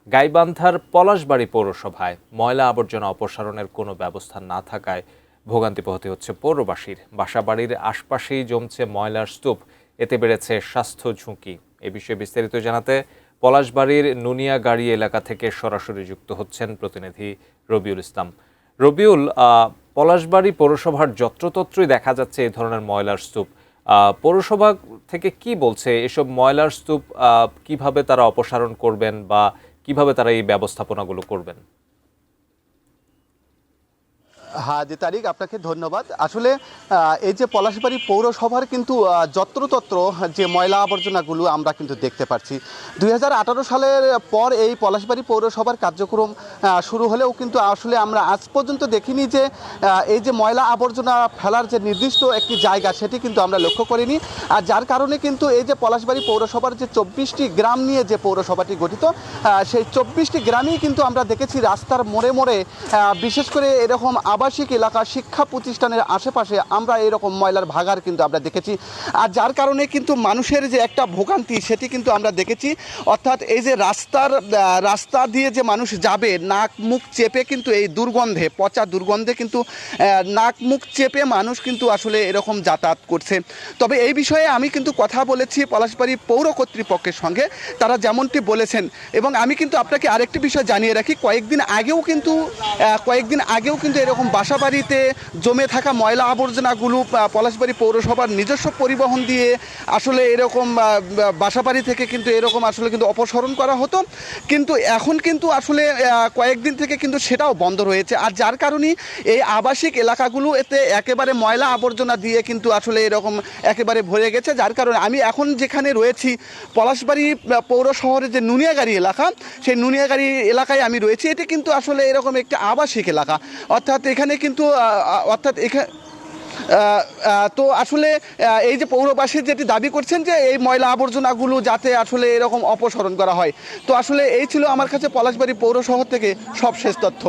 গাইবান্ধার পলাশবাড়ী পৌরসভায় ময়লা আবর্জনা অপসারণের কোনো ব্যবস্থা না থাকায় ভোগান্তি পোহাতে হচ্ছে পৌরবাসীর। বাসাবাড়ির আশপাশেই জমছে ময়লার স্তূপ, এতে বেড়েছে স্বাস্থ্য ঝুঁকি। এ বিষয়ে বিস্তারিত জানাতে পলাশবাড়ির নুনিয়াগাড়ি এলাকা থেকে সরাসরি যুক্ত হচ্ছেন প্রতিনিধি রবিউল ইসলাম। রবিউল, পলাশবাড়ী পৌরসভার যত্রতত্রই দেখা যাচ্ছে এই ধরনের ময়লার স্তূপ। পৌরসভা থেকে কি বলছে এসব ময়লার স্তূপ কিভাবে তারা অপসারণ করবেন বা কিভাবে তারা এই ব্যবস্থাপনাগুলো করবেন? হ্যাঁ, যে তারিখ আপনাকে ধন্যবাদ। আসলে এই যে পলাশবাড়ী পৌরসভার কিন্তু যত্রতত্র যে ময়লা আবর্জনাগুলো আমরা কিন্তু দেখতে পাচ্ছি। 2018 সালের পর এই পলাশবাড়ী পৌরসভার কার্যক্রম শুরু হলেও কিন্তু আসলে আমরা আজ পর্যন্ত দেখিনি যে এই যে ময়লা আবর্জনা ফেলার যে নির্দিষ্ট একটি জায়গা সেটি কিন্তু আমরা লক্ষ্য করিনি। আর যার কারণে কিন্তু এই যে পলাশবাড়ী পৌরসভার যে 24টি গ্রাম নিয়ে যে পৌরসভাটি গঠিত, সেই 24টি গ্রামেই কিন্তু আমরা দেখেছি রাস্তার মোড়ে মোড়ে বিশেষ করে এরকম আবাসিক এলাকা, শিক্ষা প্রতিষ্ঠানের আশেপাশে আমরা এরকম ময়লার ভাগার কিন্তু আমরা দেখেছি। আর যার কারণে কিন্তু মানুষের যে একটা ভোগান্তি সেটি কিন্তু আমরা দেখেছি। অর্থাৎ এই যে রাস্তা দিয়ে যে মানুষ যাবে, নাক মুখ চেপে কিন্তু এই দুর্গন্ধে, পচা দুর্গন্ধে কিন্তু নাক মুখ চেপে মানুষ কিন্তু আসলে এরকম যাতায়াত করছে। তবে এই বিষয়ে আমি কিন্তু কথা বলেছি পলাশবাড়ী পৌর কর্তৃপক্ষের সঙ্গে, তারা যেমনটি বলেছেন। এবং আমি কিন্তু আপনাকে আরেকটি বিষয় জানিয়ে রাখি, কয়েকদিন আগেও কিন্তু এরকম বাসাবাড়িতে জমে থাকা ময়লা আবর্জনাগুলো পলাশবাড়ী পৌরসভার নিজস্ব পরিবহন দিয়ে আসলে এরকম বাসাবাড়ি থেকে কিন্তু এরকম আসলে কিন্তু অপসারণ করা হতো। কিন্তু এখন কিন্তু আসলে কয়েকদিন থেকে কিন্তু সেটাও বন্ধ রয়েছে। আর যার কারণে এই আবাসিক এলাকাগুলো এতে একেবারে ময়লা আবর্জনা দিয়ে কিন্তু আসলে এরকম একেবারে ভরে গেছে। যার কারণে আমি এখন যেখানে রয়েছি পলাশবাড়ী পৌর শহরের যে নুনিয়াগাড়ি এলাকা, সেই নুনিয়াগাড়ি এলাকায় আমি রয়েছি। এটি কিন্তু আসলে এরকম একটি আবাসিক এলাকা। অর্থাৎ এখানে কিন্তু তো আসলে এই যে পৌরবাসী যেটি দাবি করছেন যে এই ময়লা আবর্জনাগুলো যাতে আসলে এরকম অপসারণ করা হয়। তো আসলে এই ছিল আমার কাছে পলাশবাড়ী পৌর শহর থেকে সবশেষ তথ্য।